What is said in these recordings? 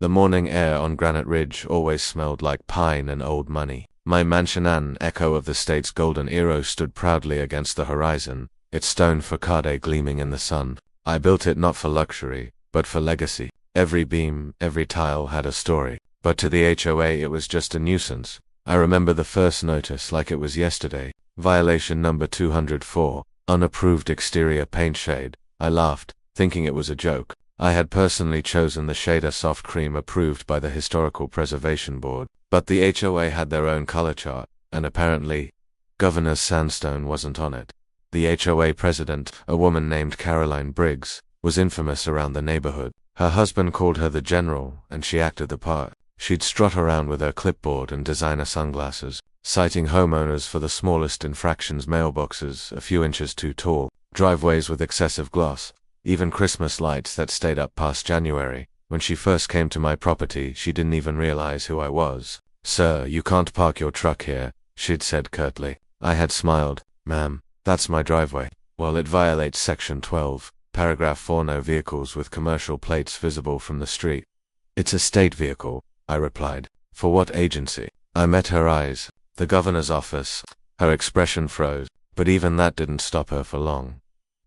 The morning air on Granite Ridge always smelled like pine and old money. My mansion, an echo of the state's golden era, stood proudly against the horizon, its stone facade gleaming in the sun. I built it not for luxury, but for legacy. Every beam, every tile had a story. But to the HOA it was just a nuisance. I remember the first notice like it was yesterday. Violation number 204, unapproved exterior paint shade. I laughed, thinking it was a joke. I had personally chosen the shade a soft cream approved by the Historical Preservation Board, but the HOA had their own color chart, and apparently, Governor's Sandstone wasn't on it. The HOA president, a woman named Caroline Briggs, was infamous around the neighborhood. Her husband called her the General, and she acted the part. She'd strut around with her clipboard and designer sunglasses, citing homeowners for the smallest infractions: mailboxes a few inches too tall, driveways with excessive gloss, even Christmas lights that stayed up past January. When she first came to my property, she didn't even realize who I was. "Sir, you can't park your truck here," she'd said curtly. I had smiled. "Ma'am, that's my driveway." "Well, it violates Section 12, Paragraph 4, no vehicles with commercial plates visible from the street." "It's a state vehicle," I replied. "For what agency?" I met her eyes. "The governor's office." Her expression froze, but even that didn't stop her for long.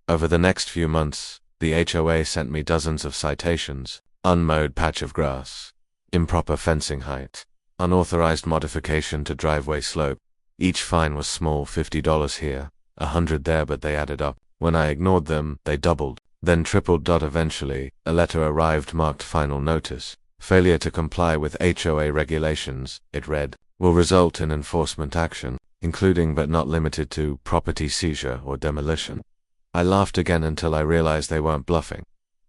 Over the next few months, the HOA sent me dozens of citations: unmowed patch of grass, improper fencing height, unauthorized modification to driveway slope. Each fine was small: $50 here, $100 there, but they added up. When I ignored them, they doubled, then tripled. Eventually, a letter arrived marked final notice. Failure to comply with HOA regulations, it read, will result in enforcement action, including but not limited to property seizure or demolition. I laughed again until I realized they weren't bluffing.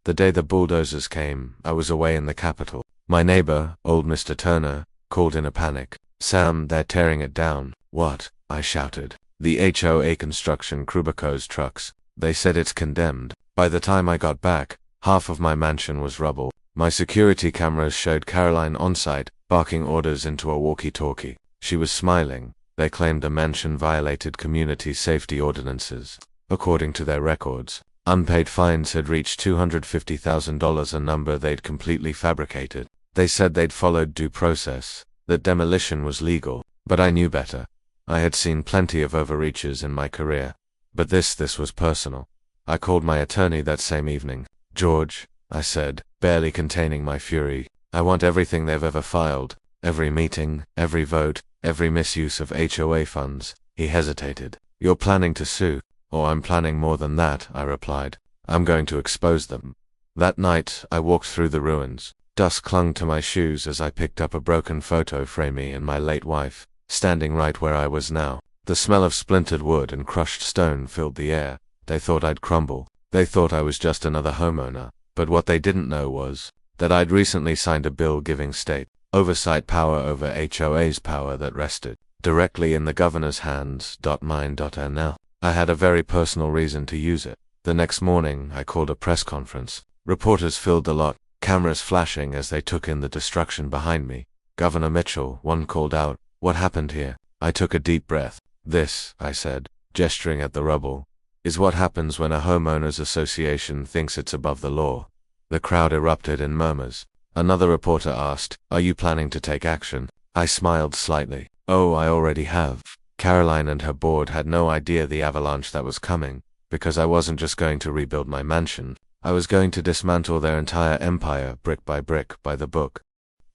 The day the bulldozers came, I was away in the capital. My neighbor, old Mr. Turner, called in a panic. "Sam, they're tearing it down." "What?" I shouted. "The HOA construction Crubico's trucks. They said it's condemned." By the time I got back, half of my mansion was rubble. My security cameras showed Caroline on site, barking orders into a walkie-talkie. She was smiling. They claimed the mansion violated community safety ordinances. According to their records, unpaid fines had reached $250,000, a number they'd completely fabricated. They said they'd followed due process, that demolition was legal, but I knew better. I had seen plenty of overreaches in my career. But this was personal. I called my attorney that same evening. "George," I said, barely containing my fury, "I want everything they've ever filed. Every meeting, every vote, every misuse of HOA funds." He hesitated. "You're planning to sue?" "Oh, I'm planning more than that," I replied. "I'm going to expose them." That night, I walked through the ruins. Dust clung to my shoes as I picked up a broken photo frame, me and my late wife, standing right where I was now. The smell of splintered wood and crushed stone filled the air. They thought I'd crumble. They thought I was just another homeowner. But what they didn't know was that I'd recently signed a bill giving state oversight power over HOA's power that rested directly in the governor's hands. Mine.nl. I had a very personal reason to use it. The next morning, I called a press conference. Reporters filled the lot, cameras flashing as they took in the destruction behind me. "Governor Mitchell," one called out, "what happened here?" I took a deep breath. "This," I said, gesturing at the rubble, "is what happens when a homeowners association thinks it's above the law." The crowd erupted in murmurs. Another reporter asked, "Are you planning to take action?" I smiled slightly. "Oh, I already have." Caroline and her board had no idea the avalanche that was coming, because I wasn't just going to rebuild my mansion. I was going to dismantle their entire empire, brick, by the book.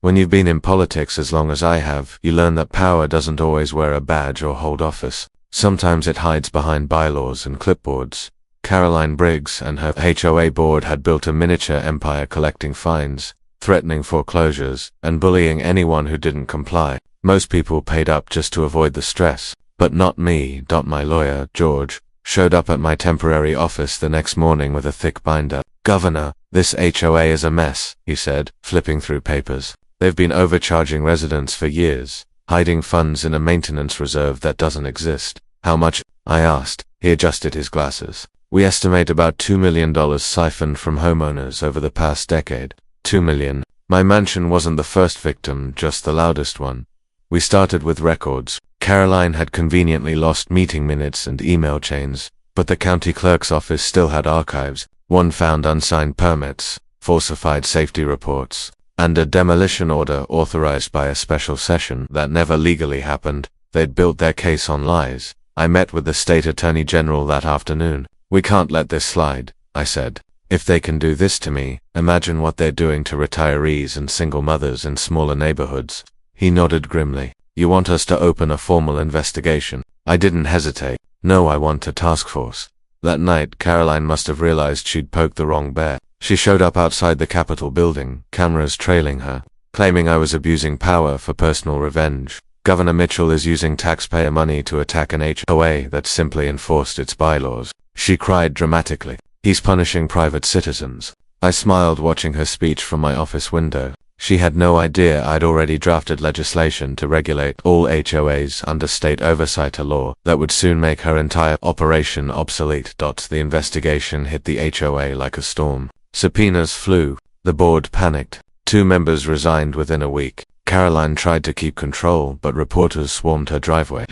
When you've been in politics as long as I have, you learn that power doesn't always wear a badge or hold office. Sometimes it hides behind bylaws and clipboards. Caroline Briggs and her HOA board had built a miniature empire, collecting fines, threatening foreclosures, and bullying anyone who didn't comply. Most people paid up just to avoid the stress, but not me. My lawyer, George, showed up at my temporary office the next morning with a thick binder. "Governor, this HOA is a mess," he said, flipping through papers. "They've been overcharging residents for years, hiding funds in a maintenance reserve that doesn't exist." "How much?" I asked. He adjusted his glasses. "We estimate about $2 million siphoned from homeowners over the past decade." $2 million. My mansion wasn't the first victim, just the loudest one. We started with records. Caroline had conveniently lost meeting minutes and email chains, but the county clerk's office still had archives. One found unsigned permits, falsified safety reports, and a demolition order authorized by a special session that never legally happened. They'd built their case on lies. I met with the state attorney general that afternoon. We can't let this slide, I said. If they can do this to me, imagine what they're doing to retirees and single mothers in smaller neighborhoods. He nodded grimly. You want us to open a formal investigation? I didn't hesitate. No, I want a task force. That night, Caroline must have realized she'd poked the wrong bear. She showed up outside the Capitol building, cameras trailing her, claiming I was abusing power for personal revenge. Governor Mitchell is using taxpayer money to attack an HOA that simply enforced its bylaws. She cried dramatically. He's punishing private citizens. I smiled watching her speech from my office window. She had no idea I'd already drafted legislation to regulate all HOAs under state oversight law that would soon make her entire operation obsolete. The investigation hit the HOA like a storm. Subpoenas flew. The board panicked. 2 members resigned within a week. Caroline tried to keep control, but reporters swarmed her driveway,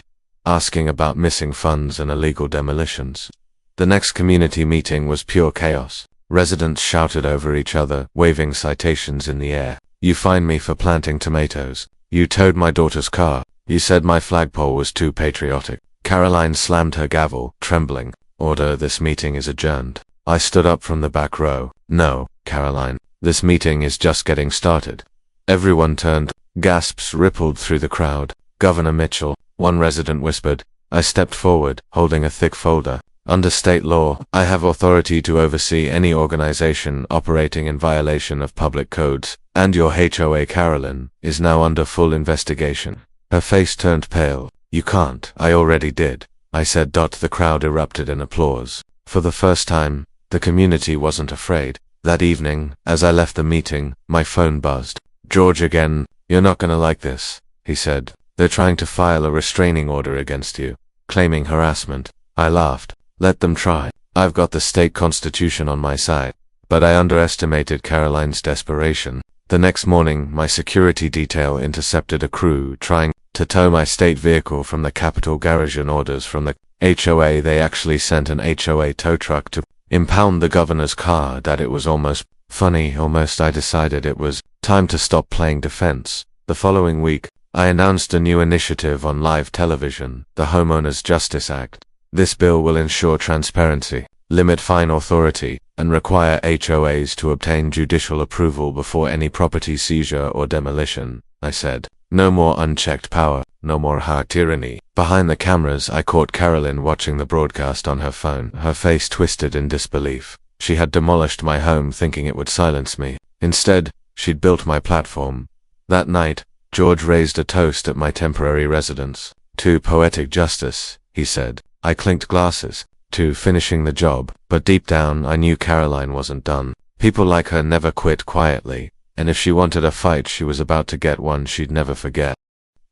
asking about missing funds and illegal demolitions. The next community meeting was pure chaos. Residents shouted over each other, waving citations in the air. You fined me for planting tomatoes. You towed my daughter's car. You said my flagpole was too patriotic. Caroline slammed her gavel, trembling. Order, this meeting is adjourned. I stood up from the back row. No, Caroline, this meeting is just getting started. Everyone turned. Gasps rippled through the crowd. Governor Mitchell, one resident whispered. I stepped forward, holding a thick folder. Under state law, I have authority to oversee any organization operating in violation of public codes, and your HOA, Caroline, is now under full investigation. Her face turned pale. You can't. I already did, I said. The crowd erupted in applause. For the first time, the community wasn't afraid. That evening, as I left the meeting, my phone buzzed. George again. You're not gonna like this, he said. They're trying to file a restraining order against you, claiming harassment. I laughed. Let them try. I've got the state constitution on my side. But I underestimated Caroline's desperation. The next morning, my security detail intercepted a crew trying to tow my state vehicle from the Capitol garage. On orders from the HOA, they actually sent an HOA tow truck to impound the governor's car. That it was almost funny. I decided it was time to stop playing defense. The following week, I announced a new initiative on live television, the Homeowners Justice Act. This bill will ensure transparency, limit fine authority, and require HOAs to obtain judicial approval before any property seizure or demolition, I said. No more unchecked power, no more hard tyranny. Behind the cameras, I caught Caroline watching the broadcast on her phone, her face twisted in disbelief. She had demolished my home thinking it would silence me. Instead, she'd built my platform. That night, George raised a toast at my temporary residence. To poetic justice, he said. I clinked glasses. To finishing the job. But deep down, I knew Caroline wasn't done. People like her never quit quietly, and if she wanted a fight, she was about to get one she'd never forget.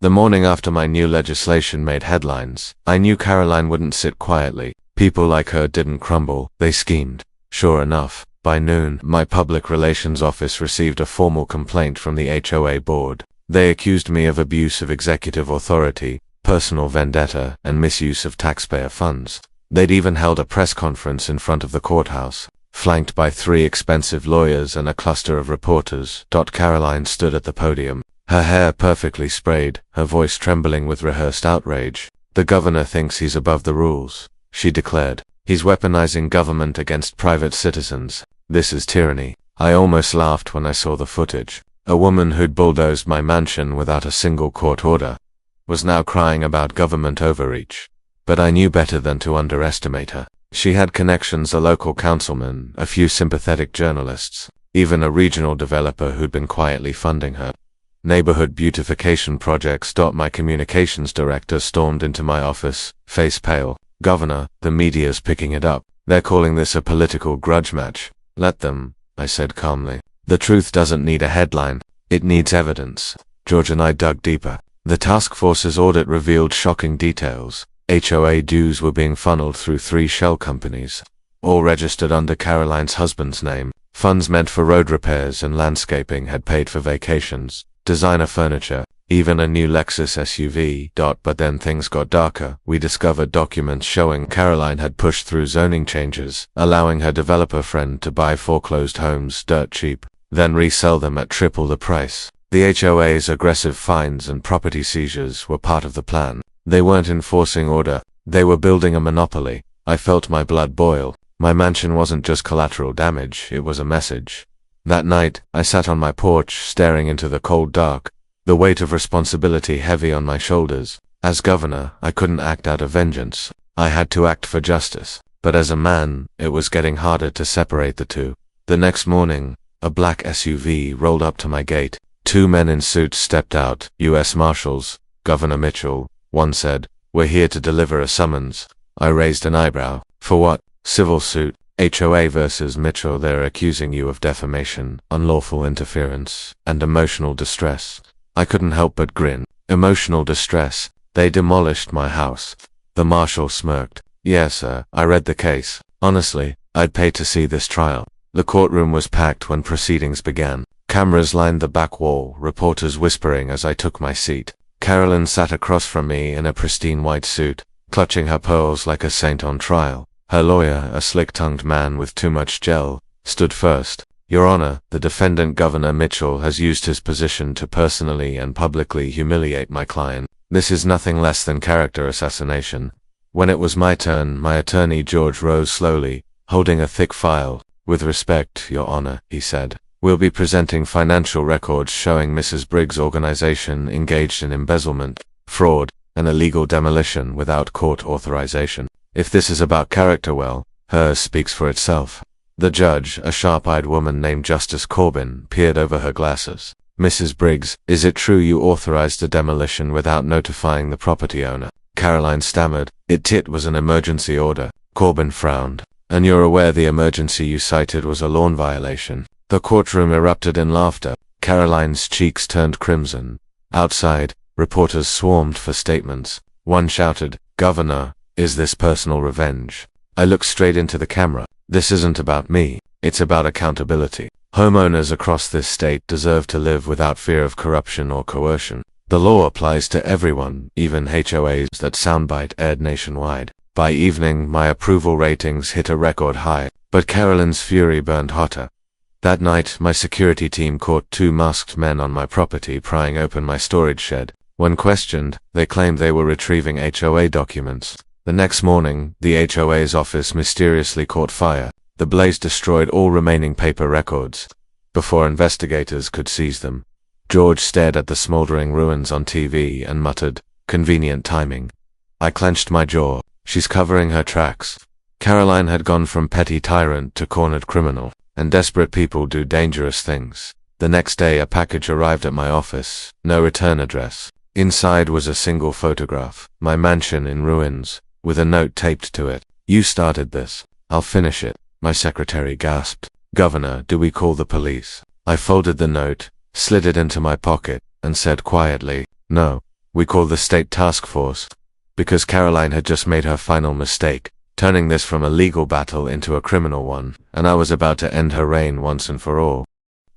The morning after my new legislation made headlines, I knew Caroline wouldn't sit quietly. People like her didn't crumble, they schemed. Sure enough, by noon, my public relations office received a formal complaint from the HOA board. They accused me of abuse of executive authority, personal vendetta, and misuse of taxpayer funds. They'd even held a press conference in front of the courthouse, flanked by 3 expensive lawyers and a cluster of reporters. Caroline stood at the podium, her hair perfectly sprayed, her voice trembling with rehearsed outrage. The governor thinks he's above the rules, she declared. He's weaponizing government against private citizens. This is tyranny. I almost laughed when I saw the footage. A woman who'd bulldozed my mansion without a single court order was now crying about government overreach. But I knew better than to underestimate her. She had connections, a local councilman, a few sympathetic journalists, even a regional developer who'd been quietly funding her neighborhood beautification projects. My communications director stormed into my office, face pale. Governor, the media's picking it up. They're calling this a political grudge match. Let them, I said calmly. The truth doesn't need a headline. It needs evidence. George and I dug deeper. The task force's audit revealed shocking details. HOA dues were being funneled through 3 shell companies, all registered under Caroline's husband's name. Funds meant for road repairs and landscaping had paid for vacations, designer furniture, even a new Lexus SUV. But then things got darker. We discovered documents showing Caroline had pushed through zoning changes, allowing her developer friend to buy foreclosed homes dirt cheap. then resell them at triple the price. The HOA's aggressive fines and property seizures were part of the plan. They weren't enforcing order, they were building a monopoly. I felt my blood boil. My mansion wasn't just collateral damage, it was a message. That night, I sat on my porch, staring into the cold dark, the weight of responsibility heavy on my shoulders. As governor, I couldn't act out of vengeance. I had to act for justice. But as a man, it was getting harder to separate the two. The next morning, a black SUV rolled up to my gate. 2 men in suits stepped out, U.S. Marshals, Governor Mitchell. One said, "We're here to deliver a summons." I raised an eyebrow. For what? Civil suit. HOA versus Mitchell. They're accusing you of defamation, unlawful interference, and emotional distress. I couldn't help but grin. Emotional distress. They demolished my house. The marshal smirked. "Yes, sir, I read the case. Honestly, I'd pay to see this trial." The courtroom was packed when proceedings began. Cameras lined the back wall, reporters whispering as I took my seat. Carolyn sat across from me in a pristine white suit, clutching her pearls like a saint on trial. Her lawyer, a slick-tongued man with too much gel, stood first. "Your Honor, the defendant Governor Mitchell has used his position to personally and publicly humiliate my client. This is nothing less than character assassination." When it was my turn, my attorney George rose slowly, holding a thick file. "With respect, Your Honor," he said, "we'll be presenting financial records showing Mrs. Briggs' organization engaged in embezzlement, fraud, and illegal demolition without court authorization. If this is about character, well, hers speaks for itself." The judge, a sharp-eyed woman named Justice Corbin, peered over her glasses. "Mrs. Briggs, is it true you authorized the demolition without notifying the property owner?" Caroline stammered. It was an emergency order." Corbin frowned. "And you're aware the emergency you cited was a lawn violation?" The courtroom erupted in laughter. Caroline's cheeks turned crimson. Outside, reporters swarmed for statements. One shouted, "Governor, is this personal revenge?" I looked straight into the camera. "This isn't about me. It's about accountability. Homeowners across this state deserve to live without fear of corruption or coercion. The law applies to everyone, even HOAs." That soundbite aired nationwide. By evening, my approval ratings hit a record high, but Carolyn's fury burned hotter. That night, my security team caught 2 masked men on my property prying open my storage shed. When questioned, they claimed they were retrieving HOA documents. The next morning, the HOA's office mysteriously caught fire. The blaze destroyed all remaining paper records before investigators could seize them. George stared at the smoldering ruins on TV and muttered, "Convenient timing." I clenched my jaw. She's covering her tracks. Caroline had gone from petty tyrant to cornered criminal, and desperate people do dangerous things. The next day, a package arrived at my office. No return address. Inside was a single photograph, my mansion in ruins, with a note taped to it. "You started this. I'll finish it." My secretary gasped. "Governor, do we call the police?" I folded the note, slid it into my pocket, and said quietly, "No, we call the state task force." Because Caroline had just made her final mistake, turning this from a legal battle into a criminal one, and I was about to end her reign once and for all.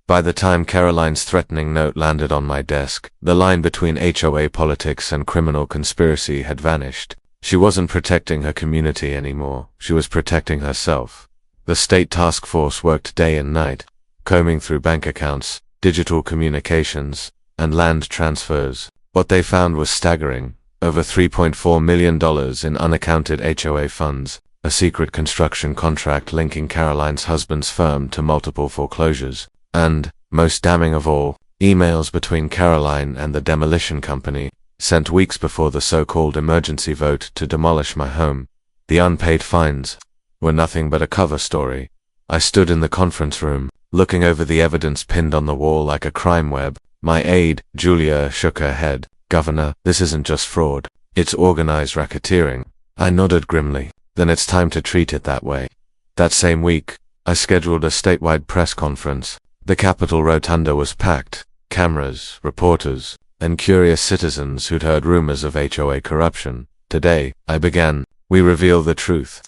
By the time Caroline's threatening note landed on my desk, the line between HOA politics and criminal conspiracy had vanished. She wasn't protecting her community anymore, she was protecting herself. The state task force worked day and night, combing through bank accounts, digital communications, and land transfers. What they found was staggering. Over $3.4 million in unaccounted HOA funds, a secret construction contract linking Caroline's husband's firm to multiple foreclosures, and, most damning of all, emails between Caroline and the demolition company, sent weeks before the so-called emergency vote to demolish my home. The unpaid fines were nothing but a cover story. I stood in the conference room, looking over the evidence pinned on the wall like a crime web. My aide, Julia, shook her head. "Governor, this isn't just fraud. It's organized racketeering." I nodded grimly. "Then it's time to treat it that way." That same week, I scheduled a statewide press conference. The Capitol Rotunda was packed. Cameras, reporters, and curious citizens who'd heard rumors of HOA corruption. "Today," I began, "we reveal the truth."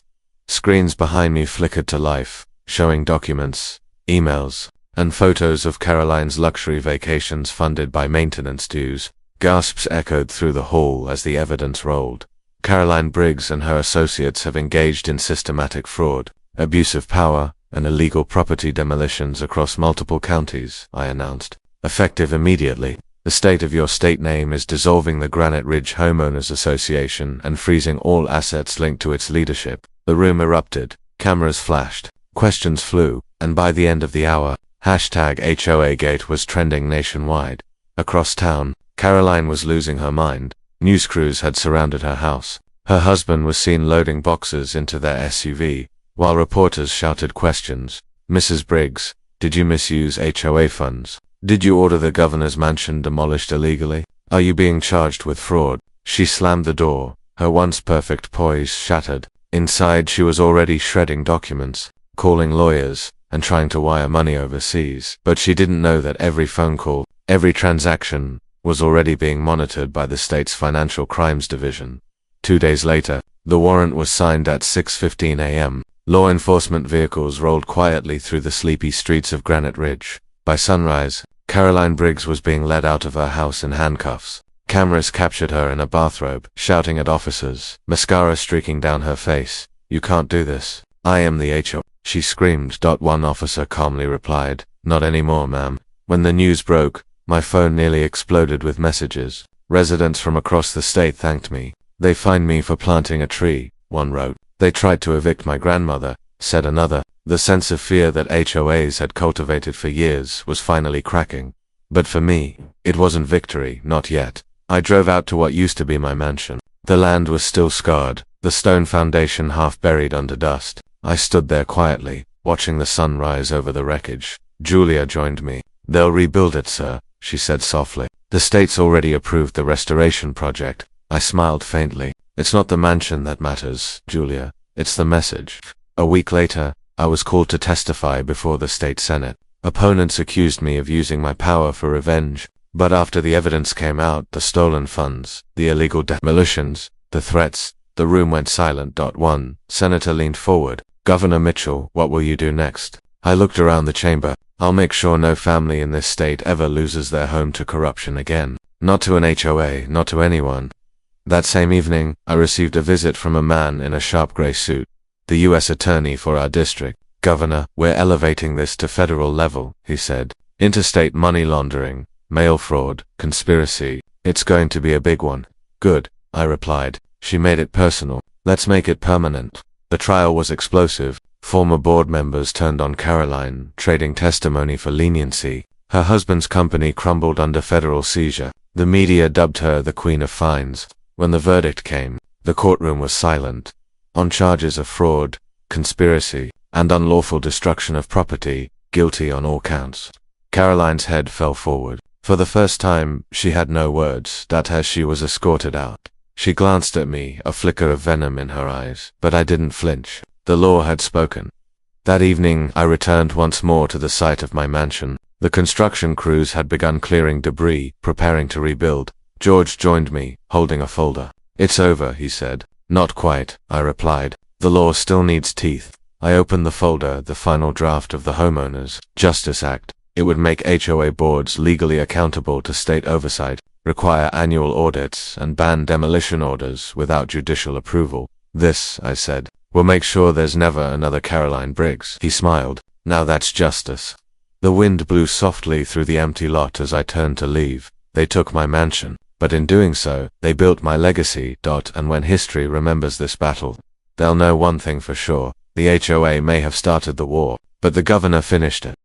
Screens behind me flickered to life, showing documents, emails, and photos of Caroline's luxury vacations funded by maintenance dues. Gasps echoed through the hall as the evidence rolled. Caroline Briggs and her associates have engaged in systematic fraud, abuse of power, and illegal property demolitions across multiple counties, I announced. Effective immediately. The state of your state name is dissolving the Granite Ridge Homeowners Association and freezing all assets linked to its leadership. The room erupted, cameras flashed, questions flew, and by the end of the hour, #HOAGate was trending nationwide. Across town, Caroline was losing her mind. News crews had surrounded her house. Her husband was seen loading boxes into their SUV, while reporters shouted questions. Mrs. Briggs, did you misuse HOA funds? Did you order the governor's mansion demolished illegally? Are you being charged with fraud? She slammed the door, her once perfect poise shattered. Inside she was already shredding documents, calling lawyers, and trying to wire money overseas. But she didn't know that every phone call, every transaction, was already being monitored by the state's Financial Crimes Division. 2 days later, the warrant was signed at 6:15 a.m. Law enforcement vehicles rolled quietly through the sleepy streets of Granite Ridge. By sunrise, Caroline Briggs was being led out of her house in handcuffs. Cameras captured her in a bathrobe, shouting at officers, mascara streaking down her face. "You can't do this. I am the HO," she screamed. One officer calmly replied, "Not anymore, ma'am." When the news broke, my phone nearly exploded with messages. Residents from across the state thanked me. "They fined me for planting a tree," one wrote. "They tried to evict my grandmother," said another. The sense of fear that HOAs had cultivated for years was finally cracking. But for me, it wasn't victory, not yet. I drove out to what used to be my mansion. The land was still scarred, the stone foundation half buried under dust. I stood there quietly, watching the sun rise over the wreckage. Julia joined me. "They'll rebuild it, sir," she said softly. "The state's already approved the restoration project." I smiled faintly. "It's not the mansion that matters, Julia. It's the message." A week later, I was called to testify before the state senate. Opponents accused me of using my power for revenge, but after the evidence came out, the stolen funds, the illegal demolitions, the threats, the room went silent. One senator leaned forward. "Governor Mitchell, what will you do next?" I looked around the chamber. "I'll make sure no family in this state ever loses their home to corruption again. Not to an HOA, not to anyone." That same evening, I received a visit from a man in a sharp gray suit. "The U.S. attorney for our district. Governor, we're elevating this to federal level," he said. "Interstate money laundering, mail fraud, conspiracy. It's going to be a big one." "Good," I replied. She made it personal. "Let's make it permanent." The trial was explosive. Former board members turned on Caroline, trading testimony for leniency. Her husband's company crumbled under federal seizure. The media dubbed her the Queen of Fines. When the verdict came, the courtroom was silent. On charges of fraud, conspiracy, and unlawful destruction of property, guilty on all counts. Caroline's head fell forward. For the first time, she had no words, that as she was escorted out. She glanced at me, a flicker of venom in her eyes, but I didn't flinch. The law had spoken. That evening, I returned once more to the site of my mansion. The construction crews had begun clearing debris, preparing to rebuild. George joined me, holding a folder. "It's over," he said. "Not quite," I replied. "The law still needs teeth." I opened the folder, the final draft of the Homeowners Justice Act. It would make HOA boards legally accountable to state oversight, require annual audits, and ban demolition orders without judicial approval. "This," I said, "will make sure there's never another Caroline Briggs." He smiled. "Now that's justice." The wind blew softly through the empty lot as I turned to leave. They took my mansion, but in doing so, they built my legacy. And when history remembers this battle, they'll know one thing for sure. The HOA may have started the war, but the governor finished it.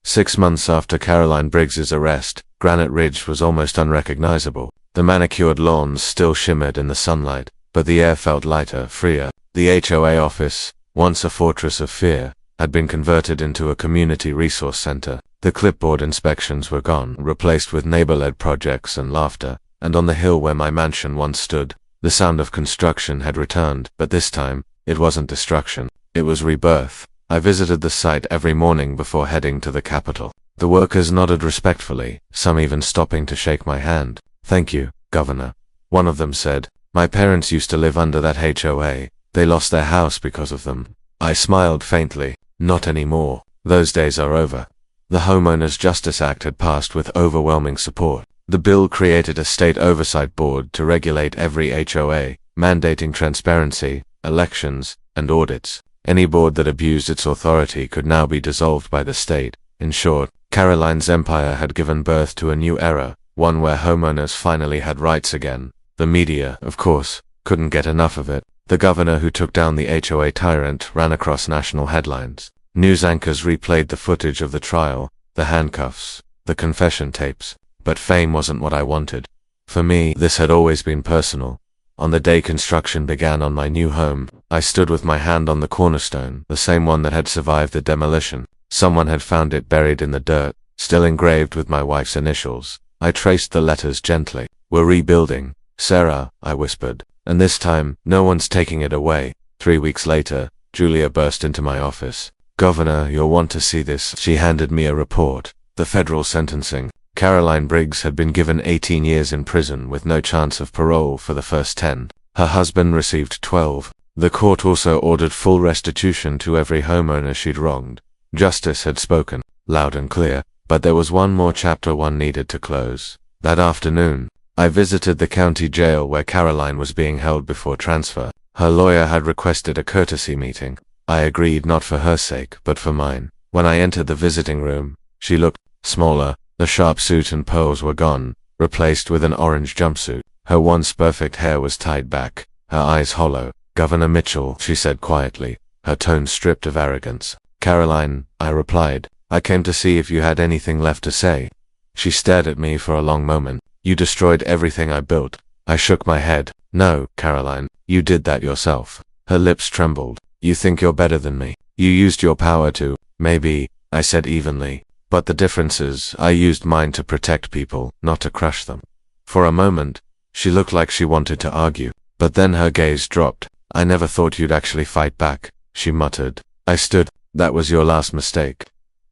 6 months after Caroline Briggs's arrest, Granite Ridge was almost unrecognizable. The manicured lawns still shimmered in the sunlight, but the air felt lighter, freer. The HOA office, once a fortress of fear, had been converted into a community resource center. The clipboard inspections were gone, replaced with neighbor-led projects and laughter, and on the hill where my mansion once stood, the sound of construction had returned, but this time, it wasn't destruction, it was rebirth. I visited the site every morning before heading to the Capitol. The workers nodded respectfully, some even stopping to shake my hand. "Thank you, Governor," one of them said. "My parents used to live under that HOA. They lost their house because of them." I smiled faintly. Not anymore. Those days are over. The Homeowners Justice Act had passed with overwhelming support. The bill created a state oversight board to regulate every HOA, mandating transparency, elections, and audits. Any board that abused its authority could now be dissolved by the state. In short, Caroline's empire had given birth to a new era, one where homeowners finally had rights again. The media, of course, couldn't get enough of it. The governor who took down the HOA tyrant ran across national headlines. News anchors replayed the footage of the trial, the handcuffs, the confession tapes. But fame wasn't what I wanted. For me, this had always been personal. On the day construction began on my new home, I stood with my hand on the cornerstone, the same one that had survived the demolition. Someone had found it buried in the dirt, still engraved with my wife's initials. I traced the letters gently. "We're rebuilding, Sarah," I whispered. "And this time, no one's taking it away." 3 weeks later, Julia burst into my office. "Governor, you'll want to see this." She handed me a report. The federal sentencing. Caroline Briggs had been given 18 years in prison with no chance of parole for the first 10. Her husband received 12. The court also ordered full restitution to every homeowner she'd wronged. Justice had spoken, loud and clear, but there was one more chapter one needed to close. That afternoon, I visited the county jail where Caroline was being held before transfer. Her lawyer had requested a courtesy meeting. I agreed, not for her sake, but for mine. When I entered the visiting room, she looked smaller. The sharp suit and pearls were gone, replaced with an orange jumpsuit. Her once perfect hair was tied back, her eyes hollow. "Governor Mitchell," she said quietly, her tone stripped of arrogance. "Caroline," I replied, "I came to see if you had anything left to say." She stared at me for a long moment. "You destroyed everything I built." I shook my head. "No, Caroline, you did that yourself." Her lips trembled. "You think you're better than me. You used your power to." "Maybe," I said evenly. "But the difference is, I used mine to protect people, not to crush them." For a moment, she looked like she wanted to argue, but then her gaze dropped. "I never thought you'd actually fight back," she muttered. I stood. "That was your last mistake."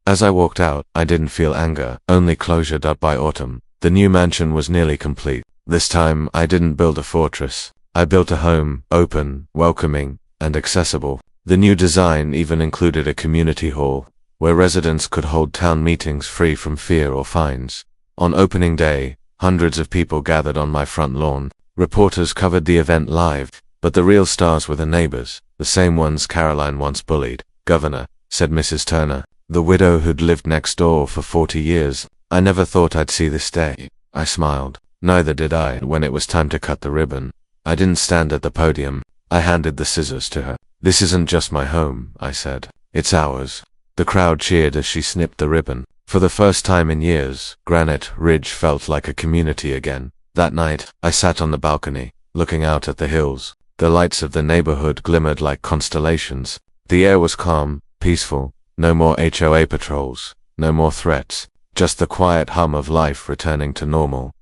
As I walked out, I didn't feel anger, only closure. By autumn, the new mansion was nearly complete. This time, I didn't build a fortress. I built a home, open, welcoming, and accessible. The new design even included a community hall, where residents could hold town meetings free from fear or fines. On opening day, hundreds of people gathered on my front lawn. Reporters covered the event live, but the real stars were the neighbors, the same ones Caroline once bullied. "Governor," said Mrs. Turner, the widow who'd lived next door for 40 years, "I never thought I'd see this day." I smiled. Neither did I when it was time to cut the ribbon. I didn't stand at the podium. I handed the scissors to her. "This isn't just my home," I said. "It's ours." The crowd cheered as she snipped the ribbon. For the first time in years, Granite Ridge felt like a community again. That night, I sat on the balcony, looking out at the hills. The lights of the neighborhood glimmered like constellations. The air was calm, peaceful. No more HOA patrols, no more threats, just the quiet hum of life returning to normal.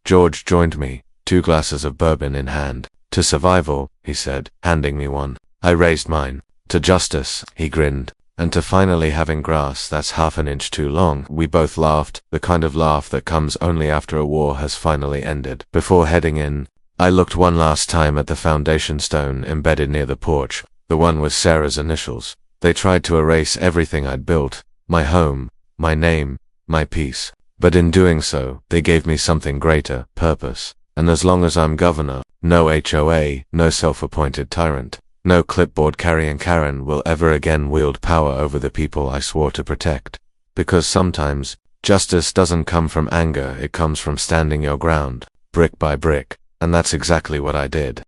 George joined me, 2 glasses of bourbon in hand. "To survival," he said, handing me one. I raised mine. "To justice," he grinned. "And to finally having grass that's half an inch too long." We both laughed, the kind of laugh that comes only after a war has finally ended. Before heading in, I looked one last time at the foundation stone embedded near the porch, the one with Sarah's initials. They tried to erase everything I'd built, my home, my name, my peace. But in doing so, they gave me something greater, purpose. And as long as I'm governor, no HOA, no self-appointed tyrant, no clipboard-carrying Karen will ever again wield power over the people I swore to protect. Because sometimes, justice doesn't come from anger, it comes from standing your ground, brick by brick. And that's exactly what I did.